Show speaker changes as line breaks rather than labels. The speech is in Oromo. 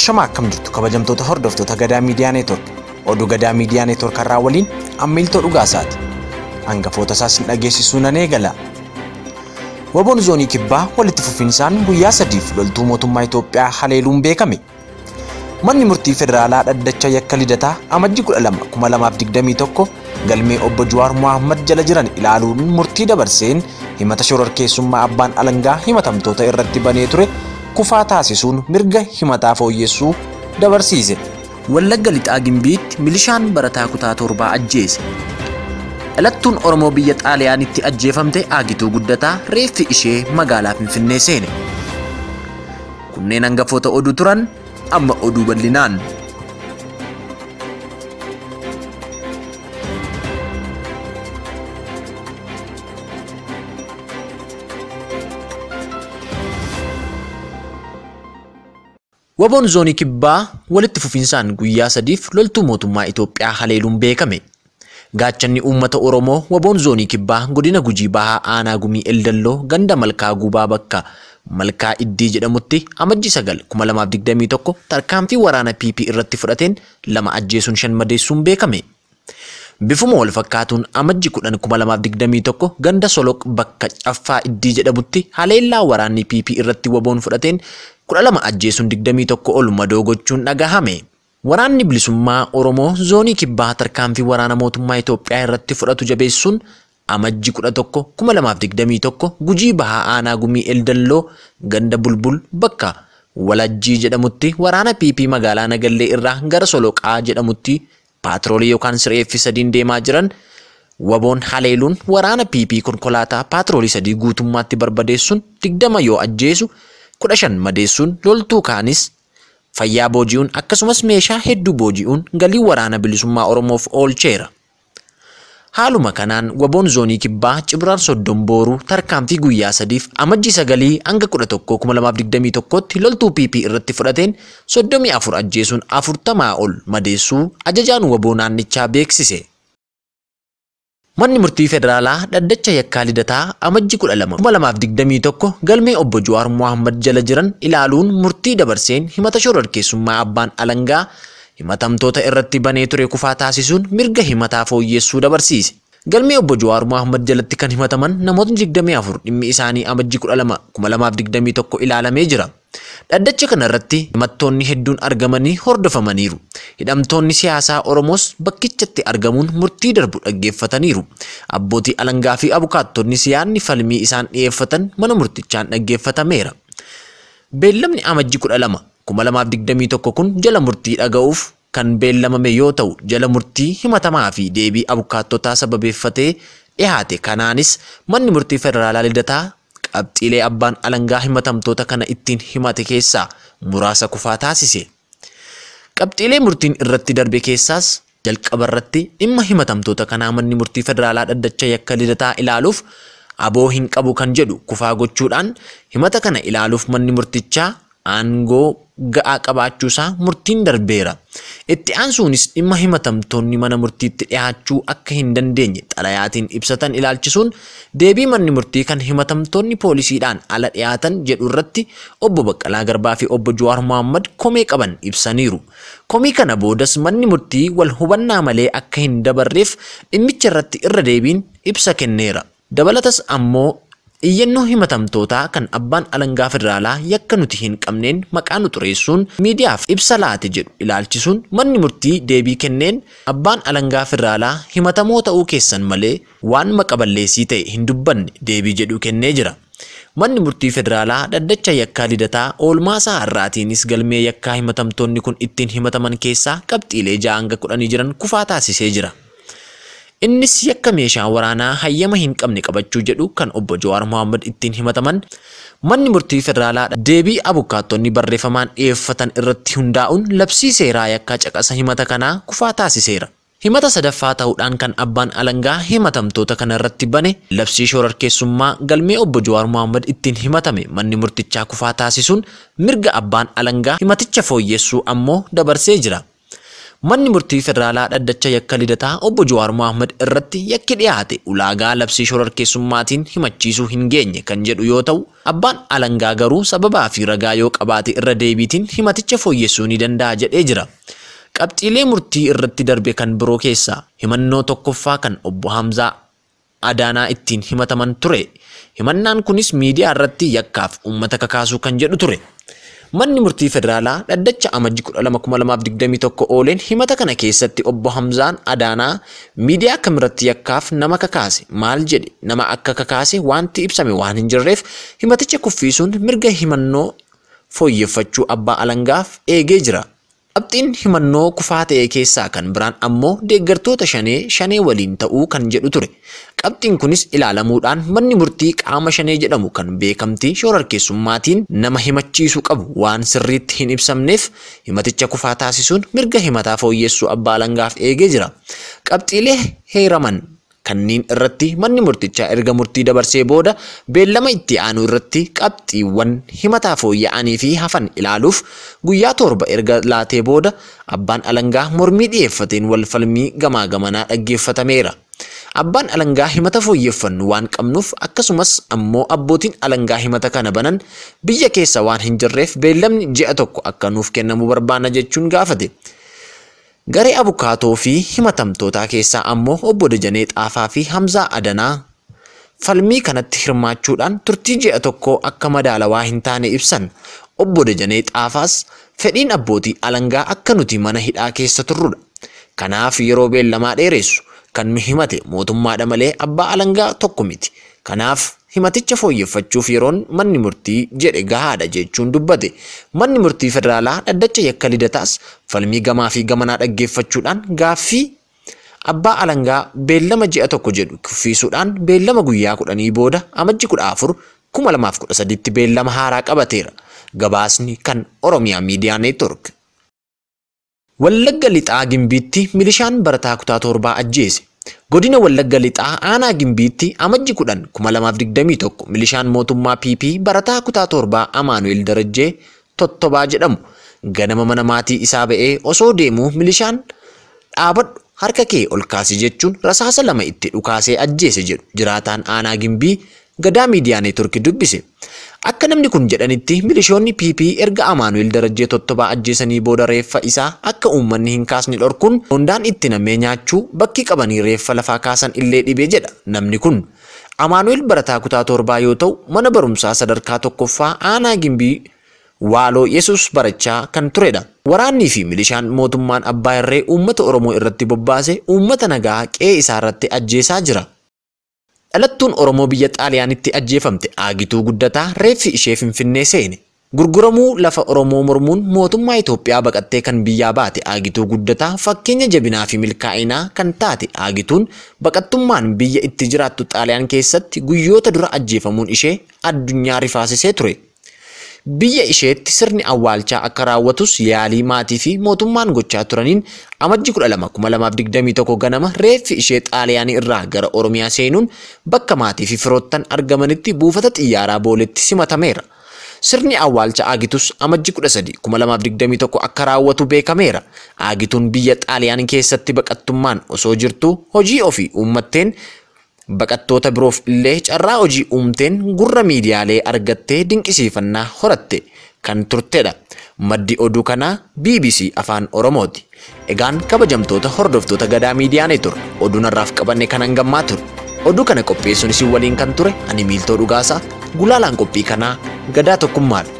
Ashama akkam jirtu kabajamtoota hordoftoota Gadaa Miidiyaa Network. Oduu Gadaa Miidiyaa Network irraa waliin ammiltoo dhugaasaati. Hangafoota isaas hin dhageessisuu nan eegala. Waboon zoonii kibbaa walitti fufinsaan guyyaa 3 loltuu mootummaa Itoophiyaa haleeluun beekame. Manni murtii federaalaa dhaddacha yakka lidataa amajji 12 2021 galmee obbo Jawaar Mohaammed jala jiran ilaaluun murtii dabarseen himata shororkeessummaa abbaan alangaa himatamtoota irratti banee ture kufaa taasisuun mirga himataa fooyyessuu dabarsiise. Wallagga lixaa Gimbiitti milishaan barataa kutaa 7 ajjeese. Dhalattuun Oromoo biyya Xaaliyaanitti ajjeefamte Aagituu Guddataa reeffi ishee magaalaa Finfinnee seene. Kunneen hangafoota oduu turan amma oduu bal'inaan. Waboon zoonii kibbaa walitti fufinsaan guyyaa 3 loltuu mootummaa Itoophiyaa haleeluun beekame. Gaachanni uummata Oromoo waboon zoonii kibbaa godina Gujii Bahaa Aanaa Gumii Eldalloo ganda Malkaa Gubaa bakka Malkaa Iddii jedhamutti amajji 9 2021 tarkaanfii waraana PP irratti fudhateen 2 ajjeesuun 5 madeessuun beekame. Bifuma wal fakkaatuun amajji 10 2021 ganda Soloq bakka Caffaa Iddii jedhamutti haleellaa waraanni PP irratti waboon fudhateen 12 ajjeesuun 21 ol madoo gochuun dhagahame. Waraanni bilisummaa Oromoo zoonii kibbaa tarkaanfii waraana mootummaa Itoophiyaa irratti fudhatu jabeessuun amajji 11 2021 Gujii Bahaa Aanaa Gumii Eldalloo ganda Bulbul bakka Walajjii jedhamutti waraana PP magaalaa Nagallee irraa gara Soloqaa jedhamutti paatroolii yookaan sireeffi 3 deemaa jiran waboon haleeluun waraana PP konkolaataa paatroolii 3 guutummaatti barbadeessuun 20 yoo ajjeesu 15 madeessuun loltuu kaanis fayyaa booji'uun akkasumas meeshaa hedduu booji'uun galii waraana bilisummaa Oromoof oolcheera. Haaluma kanaan waboon zoonii kibbaa Cibraan Soddon Booruu tarkaanfii guyyaa 3 amajji 9 hanga 11 2021tti loltuu PP irratti fudhateen 34 ajjeesuun 40 ol madeessuu ajajaan waboo naannichaa beeksise. Manni murtii federaalaa dhaddacha yakkaa lidataa amajji 12 2021 galmee obbo Jawaar Mohaammed jala jiran ilaaluun murtii dabarseen himata shororkeessummaa abbaan alangaa himatamtoota irratti banee ture kufaa taasisuun mirga himataa fooyyessuu dabarsiise. Galmee obbo Jawaar Mohaammed jalatti kan himataman namootni 24 dhimmi isaanii amajji 12 2021 ilaalamee jira. Dhaddacha kanarratti himattoonni hedduun argamanii hordofamaniiru. Hidhamtoonni siyaasaa Oromoos bakkichatti argamuun murtii darbu dhaggeeffataniiru. Abbootii alangaa fi abukaattonni siyaanni falmii isaan dhiyeeffatan mana murtichaan dhaggeeffatameera. Beellamni amajji 12 2021 kun jala murtii dhaga'uuf kan beellamame yoo ta'u jala murtii himatamaa fi deebii abukaattotaa sababeeffatee dhiyaate. Kanaanis manni murtii federaalaa lidataa qabxiilee abbaan alangaa himatamtoota kana ittiin himate keessaa muraasa kufaa taasise. Qabxiilee murtiin irratti darbe keessaas jalqaba irratti dhimma himatamtoota kanaa manni murtii federaalaa dhaddacha yakka lidataa ilaaluuf aboo hin qabu kan jedhu kufaa gochuudhaan himata kana ilaaluuf manni murtichaa aangoo ga'aa qabaachuusaa murtiin darbeera. Itti aansuunis dhimma himatamtoonni mana murtiitti dhiyaachuu akka hin dandeenye xalayaatiin ibsatan ilaalchisuun deebii manni murtii kan himatamtoonni poolisiidhaan ala dhiyaatan jedhu irratti obbo Baqqalaa Garbaa fi obbo Jawaar Mohaammed komee qaban ibsaniiru. Komii kana boodas manni murtii wal hubannaa malee akka hin dabarreef dhimmicha irratti irra deebiin ibsa kenneera. Dabalatas ammoo iyyannoo himatamtootaa kan abbaan alangaa federaalaa yakka nuti hin qabneen maqaa nu xureessuun miidiyaaf ibsa laate jedhu ilaalchisuun manni murtii deebii kenneen abbaan alangaa federaalaa himatamoo ta'uu keessan malee waan maqaballeessii ta'e hin dubbanne deebii jedhu kennee jira. Manni murtii federaalaa dhaddacha yakkaa lidataa oolmaasaa har'aatiinis galmee yakkaa himatamtoonni kun ittiin himataman keessaa qabxiilee 6 hanga 10 jiran kufaa taasisee jira. Innis yakka meeshaa waraanaa hayyama hin qabne qabachuu jedhu kan obbo Jawaar Mohaammed ittiin himataman manni murtii federaalaa deebii abukaattonni barreeffamaan dhiyeeffatan irratti hundaa'uun labsii seeraa yakkaa caqasa himata kanaa kufaa taasiseera. Himata sadaffaa ta'uudhaan kan abbaan alangaa himatamtoota kana irratti bane labsii shororkeessummaa galmee obbo Jawaar Mohaammed ittiin himatame manni murtichaa kufaa taasisuun mirga abbaan alangaa himaticha fooyyessuu ammoo dabarsee jira. Manni murtii federaalaa dhaddacha yakka lidataa obbo Jawaar Mohaammed irratti yakki dhiyaate ulaagaa labsii shororkeessummaatiin himachiisuu hin geenye kan jedhu yoo ta'u, abbaan alangaa garuu sababaa fi ragaa yoo qabaate irra deebiitiin himaticha fooyyessuu ni danda'a jedhee jira. Qabxiilee murtii irratti darbe kan biroo keessaa himannoo tokkoffaa kan obbo Hamzaa Adaanaa ittiin himataman ture. Himannaan kunis miidiyaa irratti yakkaaf uummata kakaasuu kan jedhu ture. Manni murtii federaalaa dhaddacha Amajji 12/2021 ooleen himata kana keessatti obbo Hamzaan Adaanaa miidiyaa kamirratti yakkaaf nama kakaase maal jedhe nama akka kakaase wanti ibsame waan hin jirreef himaticha kuffisuun mirga himannoo fooyyeffachuu abbaa alangaaf eegee jira. Qabxiin himannoo kufaa ta'e keessaa kan biraan ammoo deeggartoota shanee waliin ta'uu kan jedhu ture. Qabxiin kunis ilaalamuudhaan manni murtii qaama shanee jedhamu kan beekamtii shororkeessummaatiin nama himachiisuu qabu waan sirriitti hin ibsamneef himaticha kufaa taasisuun mirga himataa fooyyessuu abbaa alangaaf eegee jira. Qabxiilee heeraman kanneen irratti manni murtichaa erga murtii dabarsee booda beellama itti aanu irratti qabxiiwwan himataa fooyya'anii fi hafan ilaaluuf guyyaa 7 erga laatee booda abbaan alangaa mormii dhiyeeffateen wal falmii gamaa gamanaa dhaggeeffatameera. Abbaan alangaa himata fooyyeffannu waan qabnuuf akkasumas ammoo abbootiin alangaa himata kana banan biyya keessa waan hin jirreef beellamni ji'a tokko akka nuuf kennamu barbaanna jechuun gaafate. Garee abukaatoo fi himatamtootaa keessaa ammoo obbo Dajanee Xaafaa fi Hamzaa Adanaa falmii kanatti hirmaachuudhaan turtii ji'a tokko akka madaalawaa hin taane ibsan. Obbo Dajanee Xaafaas fedhiin abbootii alangaa akka nuti mana hidhaa keessa turrudha. Kanaaf yeroo beellamaa dheeressu kan himate mootummaadha malee abbaa alangaa tokko miti. Kanaaf himaticha fooyyeffachuuf yeroon manni murtii jedhe gahaadha jechuun dubbate. Manni murtii federaalaa dhaddacha yakka lidataas falmii gamaa fi gamanaa dhaggeeffachuudhaan gaaffii abbaa alangaa beellama ji'a tokko jedhu kuffisuudhaan beellama guyyaa 10 booda Amajji 14 2013tti beellama haaraa qabateera. Gabaasni kan Oromiyaa Miidiyaa Network. Wallagga Lixaa Gimbiitti milishaan barataa kutaa 7 ajjeese. Godina Wallagga Lixaa aanaa Gimbiitti Amajji 10 2021 milishaan mootummaa PP barataa kutaa 7 Amaanuel Darajjee Tottobaa jedhamu ganama mana maatii isaa ba'ee osoo deemuu milishaan dhaabadhu harka kee ol kaasi jechuun rasaasa 2 itti dhukaasee ajjeese jedhu jiraataan aanaa Gimbii Gadaa Miidiyaa Network dubbise. Akka namni kun jedhanitti milishoonni PP erga Amaanuel Darajjee Tottobaa ajjeesanii booda reeffa isaa akka uummanni hin kaasne dhorkuun hondaan itti namee nyaachuu bakki qabanii reeffa lafaa kaasan illee dhibee jedha namni kun. Amaanuel barataa kutaa 7 yoo ta'u mana barumsaa sadarkaa 1ffaa aanaa Gimbii Waaloo Yesus barachaa kan turedha. Waraannii fi milishaan mootummaan abbaa irree uummata Oromoo irratti bobbaase uummata nagaa qe'ee isaa irratti ajjeesaa jira. Dhalattuun Oromoo biyya Xaaliyaanitti ajjeefamte Aagituu Guddataa reeffi ishee Finfinnee seene. Gurguramuu lafa Oromoo mormuun mootummaa Itoophiyaa baqattee kan biyyaa baate Aagituu Guddataa fakkeenya jabinaa fi milkaa'inaa kan taate Aagituun baqattummaan biyya itti jiraattu Xaaliyaan keessatti guyyoota dura ajjeefamuun ishee addunyaa rifaasisee ture. Biyya isheetti sirni awwaalchaa akka raawwatus yaalii maatii fi mootummaan gochaa turaniin Amajji 12 2021 ganama reeffi ishee Xaaliyaanii irraa gara Oromiyaa seenuun bakka maatii fi firoottan argamanitti buufata xiyyaaraa Booletti simatameera. Sirni awwaalcha Aagitus Amajji 13 2021 akka raawwatu beekameera. Aagituun biyya Xaaliyaan keessatti baqattummaan osoo jirtu hojii ofii uummatteen baqattoota biroof illee carraa hojii uumteen gurra miidiyaalee argattee dinqisiifannaa horatte kan turtedha. Maddi oduu kanaa BBC Afaan Oromooti. Egaan kabajamtoota hordoftoota Gadaa Miidiyaa Network oduun har'aaf qabanne kan hangammaa ture. Oduu kana qopheessuun isin waliin kan ture ani Miiltoo Dhugaasaa, gulaalaan qophii kanaa Gadaa Tokkummaadha.